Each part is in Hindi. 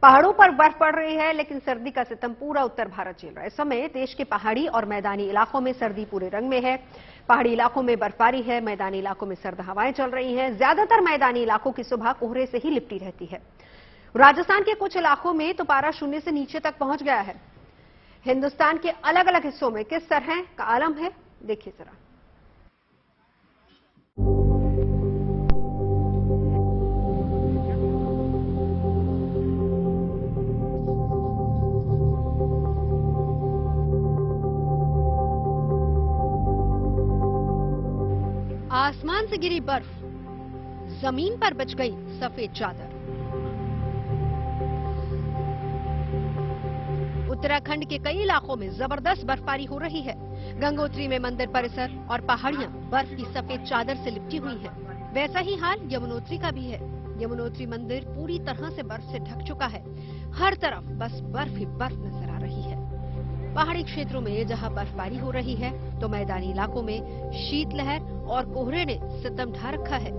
पहाड़ों पर बर्फ पड़ रही है, लेकिन सर्दी का सितम पूरा उत्तर भारत झेल रहा है। इस समय देश के पहाड़ी और मैदानी इलाकों में सर्दी पूरे रंग में है। पहाड़ी इलाकों में बर्फबारी है, मैदानी इलाकों में सर्द हवाएं चल रही हैं। ज्यादातर मैदानी इलाकों की सुबह कोहरे से ही लिपटी रहती है। राजस्थान के कुछ इलाकों में तो पारा शून्य से नीचे तक पहुंच गया है। हिंदुस्तान के अलग अलग हिस्सों में किस तरह का आलम है, देखिए जरा। आसमान से गिरी बर्फ, जमीन पर बिछ गई सफेद चादर। उत्तराखंड के कई इलाकों में जबरदस्त बर्फबारी हो रही है। गंगोत्री में मंदिर परिसर और पहाड़ियां बर्फ की सफेद चादर से लिपटी हुई हैं। वैसा ही हाल यमुनोत्री का भी है। यमुनोत्री मंदिर पूरी तरह से बर्फ से ढक चुका है। हर तरफ बस बर्फ ही बर्फ नजर आ रही है। पहाड़ी क्षेत्रों में जहां बर्फबारी हो रही है, तो मैदानी इलाकों में शीतलहर और कोहरे ने सितम ढा रखा है।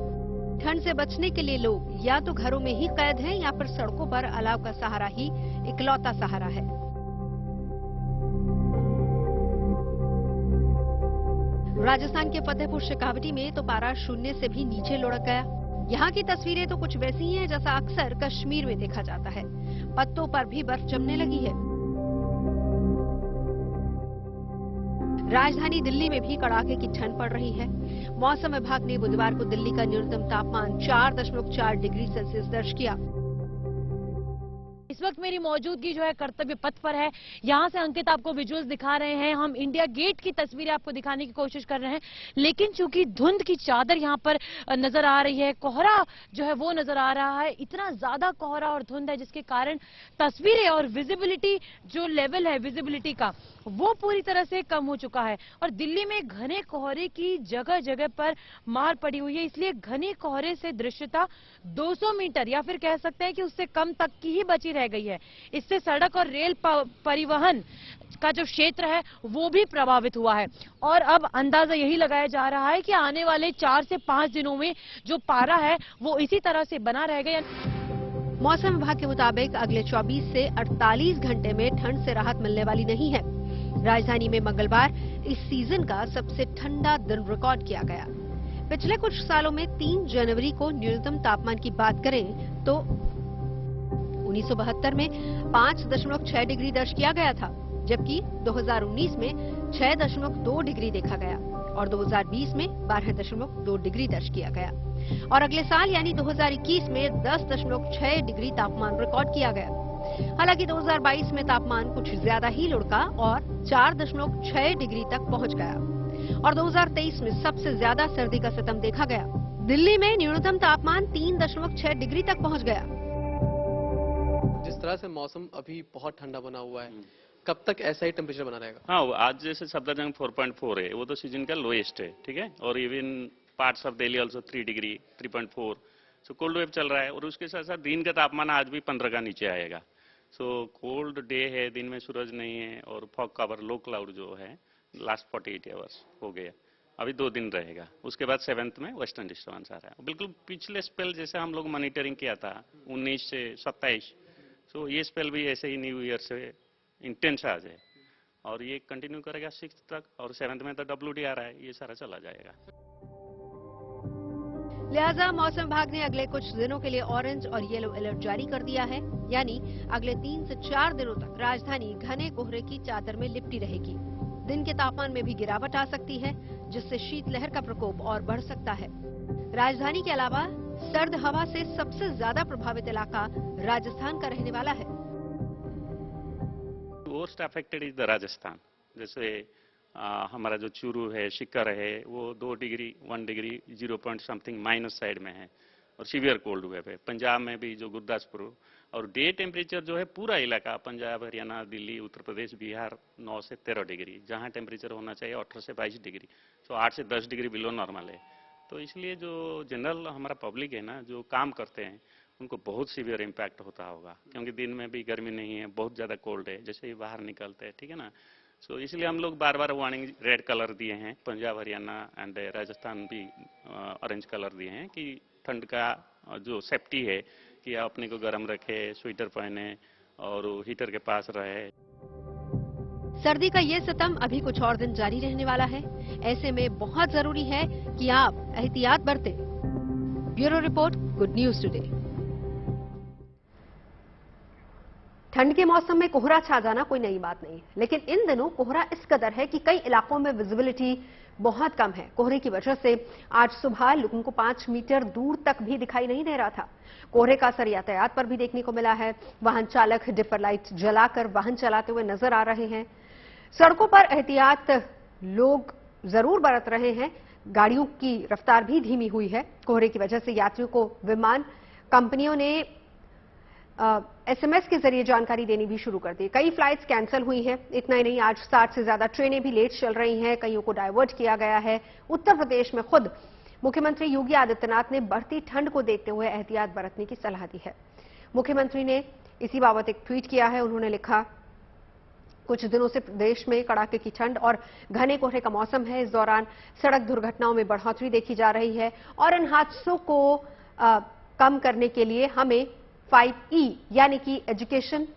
ठंड से बचने के लिए लोग या तो घरों में ही कैद हैं या फिर सड़कों पर अलाव का सहारा ही इकलौता सहारा है। राजस्थान के फतेहपुर शेखावटी में तो पारा शून्य से भी नीचे लुढ़क गया। यहाँ की तस्वीरें तो कुछ वैसी ही हैं जैसा अक्सर कश्मीर में देखा जाता है। पत्तों पर भी बर्फ जमने लगी है। राजधानी दिल्ली में भी कड़ाके की ठंड पड़ रही है। मौसम विभाग ने बुधवार को दिल्ली का न्यूनतम तापमान 4.4 डिग्री सेल्सियस दर्ज किया। इस वक्त मेरी मौजूदगी जो है कर्तव्य पथ पर है। यहाँ से अंकित आपको विजुअल्स दिखा रहे हैं। हम इंडिया गेट की तस्वीरें आपको दिखाने की कोशिश कर रहे हैं, लेकिन चूंकि धुंध की चादर यहाँ पर नजर आ रही है, कोहरा जो है वो नजर आ रहा है। इतना ज्यादा कोहरा और धुंध है जिसके कारण तस्वीरें और विजिबिलिटी जो लेवल है विजिबिलिटी का वो पूरी तरह से कम हो चुका है। और दिल्ली में घने कोहरे की जगह जगह पर मार पड़ी हुई है, इसलिए घने कोहरे से दृश्यता 200 मीटर या फिर कह सकते हैं कि उससे कम तक की ही बची रह गई है। इससे सड़क और रेल परिवहन का जो क्षेत्र है वो भी प्रभावित हुआ है। और अब अंदाजा यही लगाया जा रहा है कि आने वाले 4 से 5 दिनों में जो पारा है वो इसी तरह से बना रहेगा। मौसम विभाग के मुताबिक अगले 24 से 48 घंटे में ठंड से राहत मिलने वाली नहीं है। राजधानी में मंगलवार इस सीजन का सबसे ठंडा दिन रिकॉर्ड किया गया। पिछले कुछ सालों में 3 जनवरी को न्यूनतम तापमान की बात करें तो 1972 में 5.6 डिग्री दर्ज किया गया था, जबकि 2019 में 6.2 डिग्री देखा गया और 2020 में 12.2 डिग्री दर्ज किया गया। और अगले साल यानी 2021 में 10.6 डिग्री तापमान रिकॉर्ड किया गया। हालांकि 2022 में तापमान कुछ ज्यादा ही लुढ़का और 4.6 डिग्री तक पहुंच गया और 2023 में सबसे ज्यादा सर्दी का सितम देखा गया। दिल्ली में न्यूनतम तापमान 3.6 डिग्री तक पहुंच गया। जिस तरह से मौसम अभी बहुत ठंडा बना हुआ है, कब तक ऐसा ही टेम्परेचर बना रहेगा? हाँ, आज जैसे सफदरजंग 4.4 है, वो तो सीजन का लोएस्ट है, ठीक है। और even parts of Delhi also 3 degree 3.4, so cold wave चल रहा है। और उसके साथ साथ दिन का तापमान आज भी 15 का नीचे आएगा। सो कोल्ड डे है, दिन में सूरज नहीं है और फॉग कवर लो क्लाउड जो है लास्ट 48 आवर्स हो गया। अभी 2 दिन रहेगा। उसके बाद 7th में वेस्टर्न डिस्टर्बेंस आ रहा है। बिल्कुल पिछले स्पेल जैसे हम लोग मॉनिटरिंग किया था 19 से 27, सो ये स्पेल भी ऐसे ही न्यू ईयर से इंटेंस आ जाए और ये कंटिन्यू करेगा 6th तक। और 7th में तो WD आ रहा है, ये सारा चला जाएगा। लिहाजा मौसम विभाग ने अगले कुछ दिनों के लिए ऑरेंज और येलो अलर्ट जारी कर दिया है, यानी अगले 3 से 4 दिनों तक राजधानी घने कोहरे की चादर में लिपटी रहेगी। दिन के तापमान में भी गिरावट आ सकती है, जिससे शीतलहर का प्रकोप और बढ़ सकता है। राजधानी के अलावा सर्द हवा से सबसे ज्यादा प्रभावित इलाका राजस्थान का रहने वाला है। Most affected is the Rajasthan. जैसे हमारा जो चूरू है, शिकर है, वो 2 degree 1 degree 0 point something minus side में है और सीवियर कोल्ड वेव है। पंजाब में भी जो गुरदासपुर और डे टेम्परेचर जो है पूरा इलाका पंजाब, हरियाणा, दिल्ली, उत्तर प्रदेश, बिहार 9 से 13 डिग्री, जहाँ टेम्परेचर होना चाहिए 18 से 22 डिग्री, तो 8 से 10 डिग्री बिलो नॉर्मल है। तो इसलिए जो जनरल हमारा पब्लिक है ना, जो काम करते हैं, उनको बहुत सीवियर इम्पैक्ट होता होगा, क्योंकि दिन में भी गर्मी नहीं है, बहुत ज़्यादा कोल्ड है, जैसे ही बाहर निकलते हैं, ठीक है ना। सो इसलिए हम लोग बार बार वार्निंग रेड कलर दिए हैं। पंजाब, हरियाणा एंड राजस्थान भी ऑरेंज कलर दिए हैं कि ठंड का जो सेफ्टी है कि आप अपने को गर्म रखे, स्वेटर पहने और हीटर के पास रहे। सर्दी का ये सितम अभी कुछ और दिन जारी रहने वाला है। ऐसे में बहुत जरूरी है कि आप एहतियात बरतें। Bureau report, good news today. ठंड के मौसम में कोहरा छा जाना कोई नई बात नहीं, लेकिन इन दिनों कोहरा इस कदर है कि कई इलाकों में विजिबिलिटी बहुत कम है। कोहरे की वजह से आज सुबह लोगों को 5 मीटर दूर तक भी दिखाई नहीं दे रहा था। कोहरे का असर यातायात पर भी देखने को मिला है। वाहन चालक डिपर लाइट जलाकर वाहन चलाते हुए नजर आ रहे हैं। सड़कों पर एहतियात लोग जरूर बरत रहे हैं। गाड़ियों की रफ्तार भी धीमी हुई है। कोहरे की वजह से यात्रियों को विमान कंपनियों ने एसएमएस के जरिए जानकारी देनी भी शुरू कर दी। कई फ्लाइट्स कैंसिल हुई हैं। इतना ही नहीं, आज 60 से ज्यादा ट्रेनें भी लेट चल रही हैं। कईयों को डायवर्ट किया गया है। उत्तर प्रदेश में खुद मुख्यमंत्री योगी आदित्यनाथ ने बढ़ती ठंड को देखते हुए एहतियात बरतने की सलाह दी है। मुख्यमंत्री ने इसी बाबत एक ट्वीट किया है। उन्होंने लिखा, कुछ दिनों से प्रदेश में कड़ाके की ठंड और घने कोहरे का मौसम है। इस दौरान सड़क दुर्घटनाओं में बढ़ोतरी देखी जा रही है और इन हादसों को कम करने के लिए हमें 5E यानी कि education,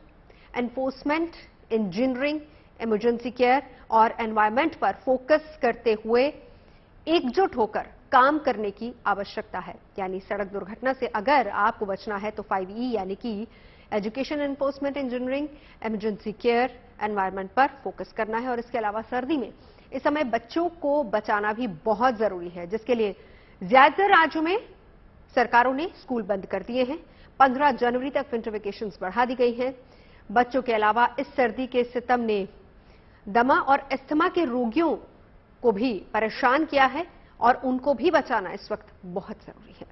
enforcement, engineering, emergency care और एनवायरमेंट पर फोकस करते हुए एकजुट होकर काम करने की आवश्यकता है। यानी सड़क दुर्घटना से अगर आपको बचना है तो 5E यानी कि education, enforcement, engineering, emergency care, environment पर फोकस करना है। और इसके अलावा सर्दी में इस समय बच्चों को बचाना भी बहुत जरूरी है, जिसके लिए ज्यादातर राज्यों में सरकारों ने स्कूल बंद कर दिए हैं। 15 जनवरी तक विंटर वेकेशंस बढ़ा दी गई हैं। बच्चों के अलावा इस सर्दी के सितम ने दमा और अस्थमा के रोगियों को भी परेशान किया है और उनको भी बचाना इस वक्त बहुत जरूरी है।